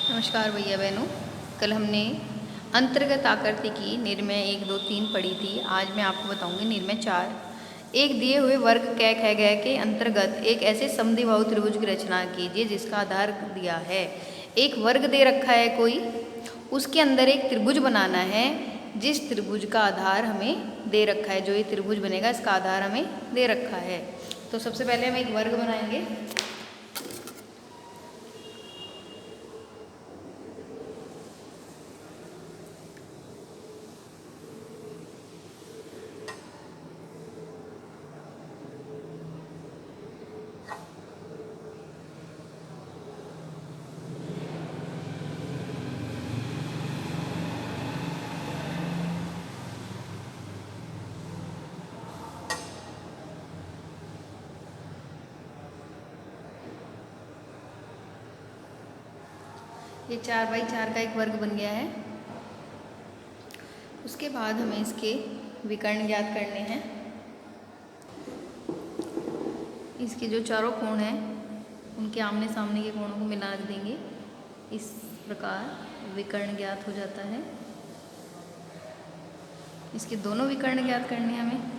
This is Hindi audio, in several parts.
नमस्कार भैया बहनों। कल हमने अंतर्गत आकृति की निर्मय 1, 2, 3 पढ़ी थी। आज मैं आपको बताऊंगी निर्मय 4। एक दिए हुए वर्ग क ख ग के अंतर्गत एक ऐसे समद्विबाहु त्रिभुज की रचना कीजिए जिसका आधार दिया है। एक वर्ग दे रखा है कोई, उसके अंदर एक त्रिभुज बनाना है जिस त्रिभुज का आधार हमें दे रखा है। जो ये त्रिभुज बनेगा इसका आधार हमें दे रखा है। तो सबसे पहले हम एक वर्ग बनाएंगे। ये 4x4 का एक वर्ग बन गया है। उसके बाद हमें इसके विकर्ण ज्ञात करने हैं। इसके जो चारों कोण हैं उनके आमने सामने के कोणों को मिला रख देंगे। इस प्रकार विकर्ण ज्ञात हो जाता है। इसके दोनों विकर्ण ज्ञात करने हैं हमें।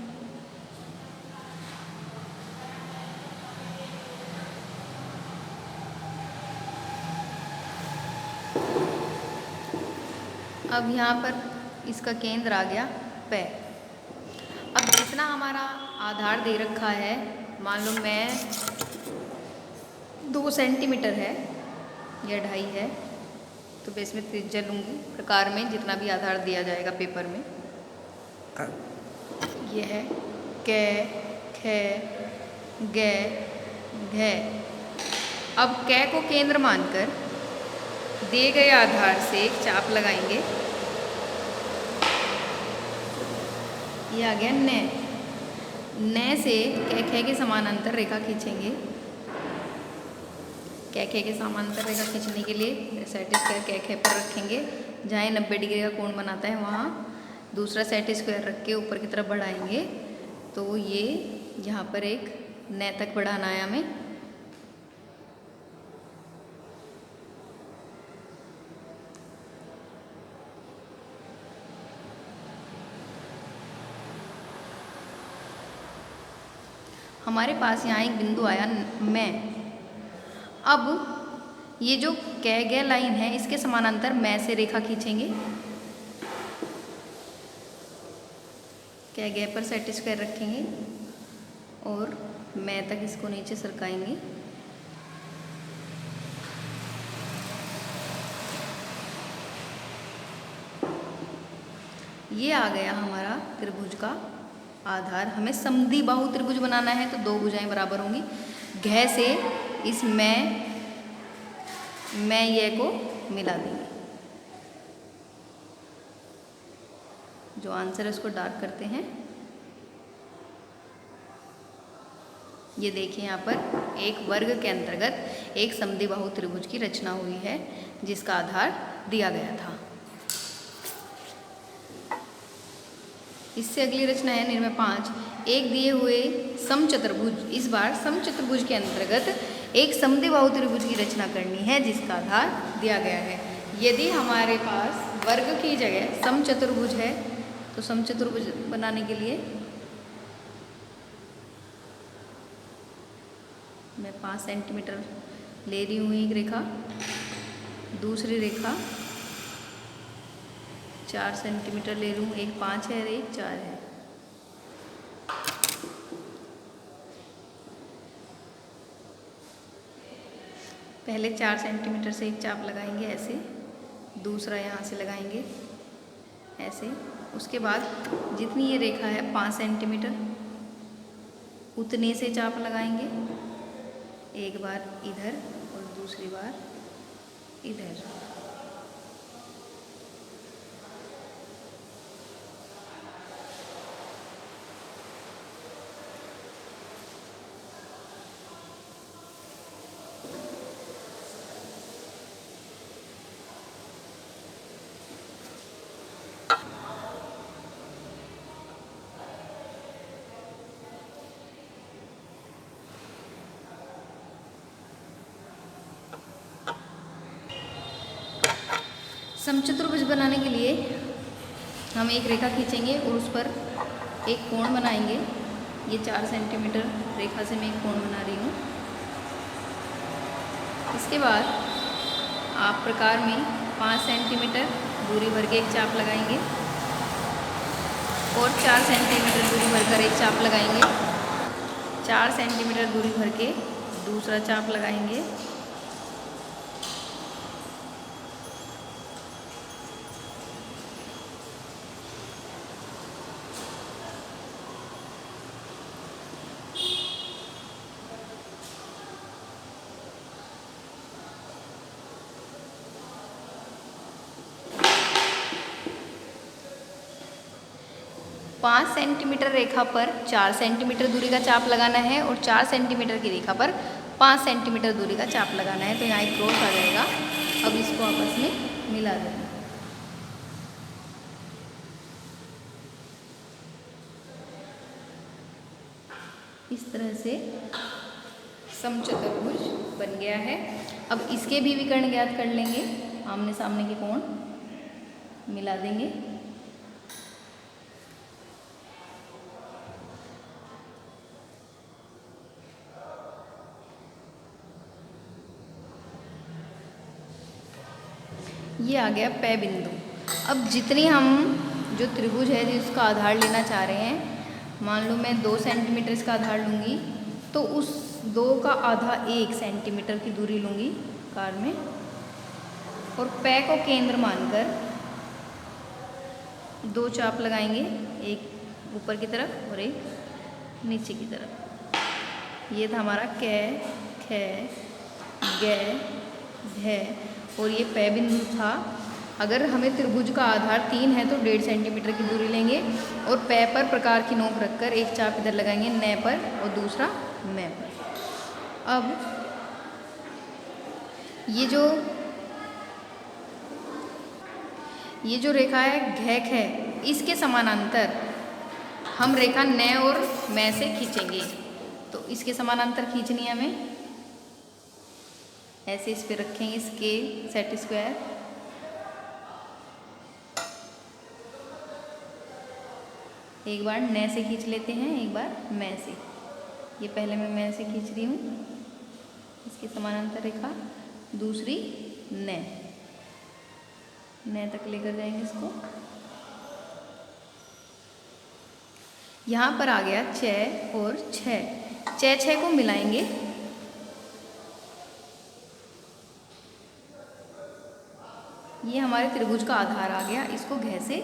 अब यहाँ पर इसका केंद्र आ गया P। अब जितना हमारा आधार दे रखा है, मान लो मैं 2 सेंटीमीटर है या 2.5 है, तो मैं इसमें त्रिज्या लूँगी प्रकार में जितना भी आधार दिया जाएगा पेपर में। यह है क ख ग घ। अब क को केंद्र मानकर दिए गए आधार से एक चाप लगाएंगे। ये आ गया न से क ख के समानांतर रेखा खींचेंगे। क ख के समानांतर रेखा खींचने के लिए सेट स्क्वायर क ख पर रखेंगे। जहाँ 90 डिग्री का कोण बनाता है वहाँ दूसरा सेट स्क्वायर रख के ऊपर की तरफ बढ़ाएंगे। तो ये यहाँ पर एक न तक बढ़ाना है हमें। हमारे पास यहाँ एक बिंदु आया मैं। अब ये जो क ग लाइन है इसके समानांतर मैं से रेखा खींचेंगे। क ग पर सेट स्क्वायर रखेंगे और मैं तक इसको नीचे सरकाएंगे। ये आ गया हमारा त्रिभुज का आधार। हमें समद्विबाहु त्रिभुज बनाना है तो 2 भुजाएं बराबर होंगी। घ से इस मैं ये को मिला देंगे। जो आंसर है उसको डार्क करते हैं। ये देखिए यहाँ पर एक वर्ग के अंतर्गत एक समद्विबाहु त्रिभुज की रचना हुई है जिसका आधार दिया गया था। इससे अगली रचना है निर्मय 5। एक दिए हुए समचतुर्भुज, इस बार समचतुर्भुज के अंतर्गत एक समद्विबाहु त्रिभुज की रचना करनी है जिसका आधार दिया गया है। यदि हमारे पास वर्ग की जगह समचतुर्भुज है तो समचतुर्भुज बनाने के लिए मैं 5 सेंटीमीटर ले रही हूँ एक रेखा, दूसरी रेखा 4 सेंटीमीटर ले लूँ। एक 5 है और एक 4 है। पहले 4 सेंटीमीटर से एक चाप लगाएंगे ऐसे, दूसरा यहाँ से लगाएंगे ऐसे। उसके बाद जितनी ये रेखा है 5 सेंटीमीटर उतने से चाप लगाएंगे। एक बार इधर और दूसरी बार इधर। समचतुर्भुज बनाने के लिए हम एक रेखा खींचेंगे और उस पर एक कोण बनाएंगे। ये 4 सेंटीमीटर रेखा से मैं एक कोण बना रही हूँ। इसके बाद आप प्रकार में 5 सेंटीमीटर दूरी भर के एक चाप लगाएंगे और 4 सेंटीमीटर दूरी भरकर एक चाप लगाएंगे। 4 सेंटीमीटर दूरी भर के दूसरा चाप लगाएंगे। पाँच सेंटीमीटर रेखा पर 4 सेंटीमीटर दूरी का चाप लगाना है और 4 सेंटीमीटर की रेखा पर 5 सेंटीमीटर दूरी का चाप लगाना है। तो यहाँ एक क्रॉस आ जाएगा। अब इसको आपस में मिला देना। इस तरह से समचतुर्भुज बन गया है। अब इसके भी विकर्ण ज्ञात कर लेंगे। आमने सामने के कोण मिला देंगे। ये आ गया पै बिंदु। अब जितनी हम जो त्रिभुज है जिसका आधार लेना चाह रहे हैं, मान लो मैं 2 सेंटीमीटर इसका आधार लूँगी, तो उस 2 का आधा 1 सेंटीमीटर की दूरी लूँगी कार में और पै को केंद्र मानकर 2 चाप लगाएंगे, एक ऊपर की तरफ और एक नीचे की तरफ। ये था हमारा कै, खे, गै, घै और ये पै बिंदु था। अगर हमें त्रिभुज का आधार 3 है तो 1.5 सेंटीमीटर की दूरी लेंगे और पै पर प्रकार की नोक रखकर एक चाप इधर लगाएंगे नै पर और दूसरा मै पर। अब ये जो रेखा है घै खे, इसके समानांतर हम रेखा नै और मै से खींचेंगे। तो इसके समानांतर खींचनी है हमें। ऐसे इस पे रखेंगे इसके सेट स्क्वायर। एक बार नै से खींच लेते हैं, एक बार मै से। ये पहले मैं मै से खींच रही हूँ, इसके समानांतर रेखा, दूसरी नै, नै तक लेकर जाएंगे इसको। यहाँ पर आ गया 6 और 6, 6 को मिलाएंगे। ये हमारे त्रिभुज का आधार आ गया, इसको घै से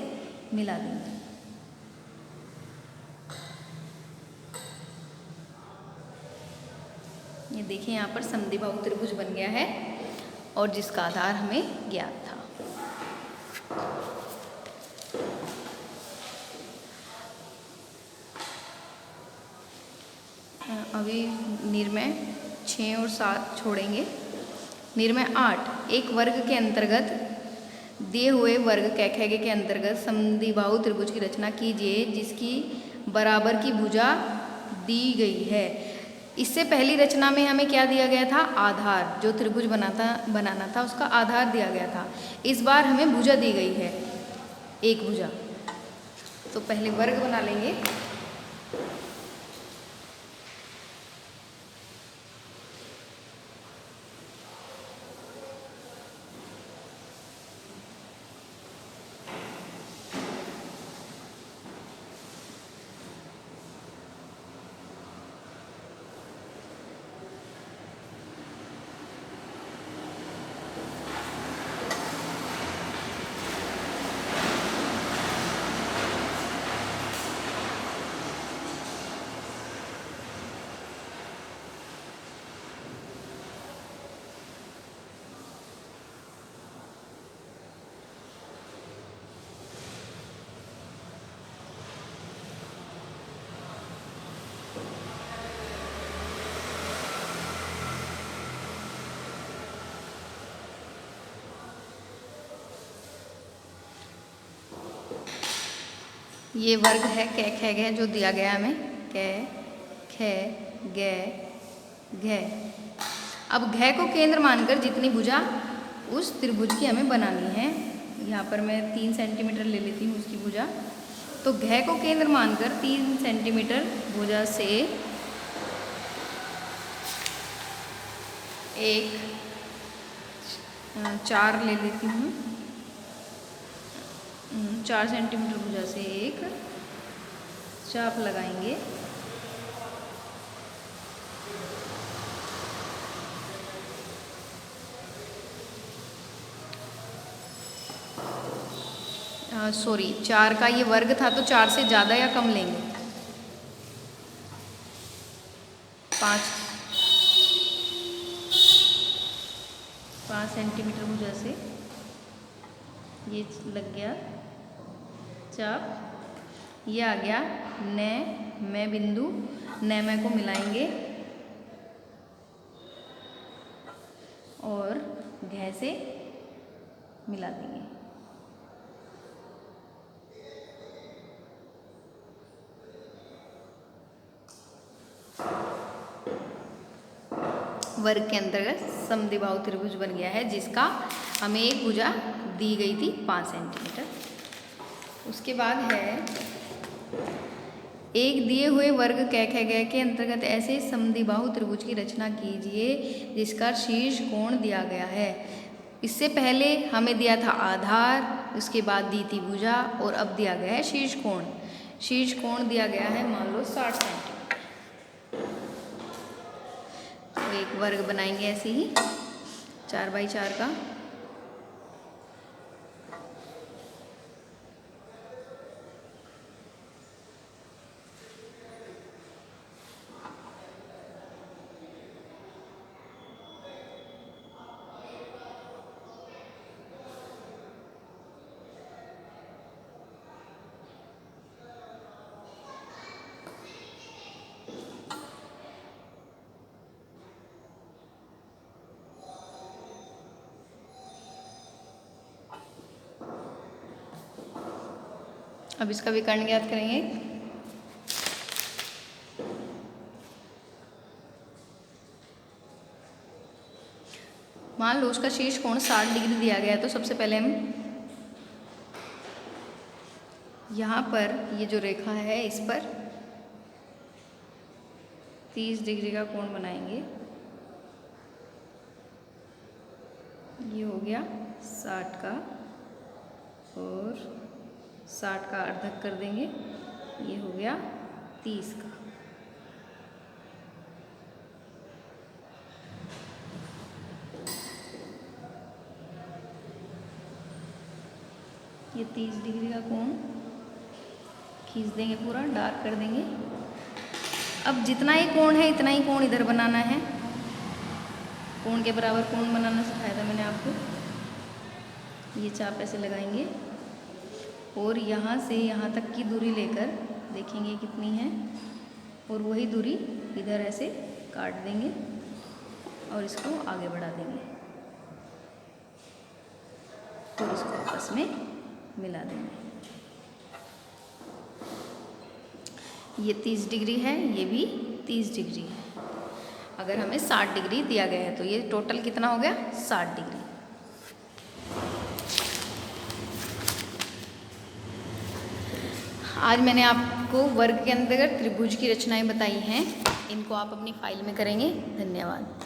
मिला देंगे। ये देखिए यहाँ पर समद्विबाहु त्रिभुज बन गया है और जिसका आधार हमें ज्ञात था। अभी निर्णय 6 और 7 छोड़ेंगे। निर्णय 8, एक वर्ग के अंतर्गत दिए हुए वर्ग कै खे गे के अंतर्गत समद्विबाहु त्रिभुज की रचना कीजिए जिसकी बराबर की भुजा दी गई है। इससे पहली रचना में हमें क्या दिया गया था? आधार। जो त्रिभुज बनाना था उसका आधार दिया गया था। इस बार हमें भुजा दी गई है, एक भुजा। तो पहले वर्ग बना लेंगे। ये वर्ग है कै खे गे जो दिया गया हमें, कै खे गे घे। अब घे को केंद्र मानकर जितनी भुजा उस त्रिभुज की हमें बनानी है यहाँ पर मैं 3 सेंटीमीटर ले लेती हूँ उसकी भुजा। तो घ को केंद्र मानकर 3 सेंटीमीटर भुजा से एक 4 ले लेती हूँ। 4 सेंटीमीटर भुजा से एक चाप लगाएंगे। सॉरी 4 का ये वर्ग था तो 4 से ज़्यादा या कम लेंगे। 5 सेंटीमीटर भुजा से ये लग गया चाप। ये आ गया न मैं बिंदु, न मैं को मिलाएंगे और घ से मिला देंगे। वर्ग के अंतर्गत समद्विबाहु त्रिभुज बन गया है, जिसका हमें एक भुजा दी गई थी 5 सेंटीमीटर। उसके बाद है एक दिए हुए वर्ग क ख ग के अंतर्गत ऐसे समद्विबाहु त्रिभुज की रचना कीजिए जिसका शीर्ष कोण दिया गया है। इससे पहले हमें दिया था आधार, उसके बाद दी थी भुजा और अब दिया गया है शीर्ष कोण। शीर्ष कोण दिया गया है मान लो 60 सेंटीमीटर। तो एक वर्ग बनाएंगे ऐसे ही 4 बाई 4 का। अब इसका विकर्ण ज्ञात करेंगे। मान लो उसका शीर्ष कोण 60 डिग्री दिया गया है, तो सबसे पहले हम यहाँ पर ये जो रेखा है इस पर 30 डिग्री का कोण बनाएंगे। ये हो गया 60 का और 60 का अर्धक कर देंगे, ये हो गया 30 का। ये 30 डिग्री का कोण खींच देंगे, पूरा डार्क कर देंगे। अब जितना ही कोण है इतना ही कोण इधर बनाना है। कोण के बराबर कोण बनाना सिखाया था मैंने आपको। ये चाप ऐसे लगाएंगे और यहाँ से यहाँ तक की दूरी लेकर देखेंगे कितनी है, और वही दूरी इधर ऐसे काट देंगे और इसको आगे बढ़ा देंगे और इसको आपस में मिला देंगे। ये 30 डिग्री है, ये भी 30 डिग्री है। अगर हमें 60 डिग्री दिया गया है तो ये टोटल कितना हो गया 60 डिग्री। आज मैंने आपको वर्ग के अंतर्गत त्रिभुज की रचनाएं बताई हैं। इनको आप अपनी फाइल में करेंगे। धन्यवाद।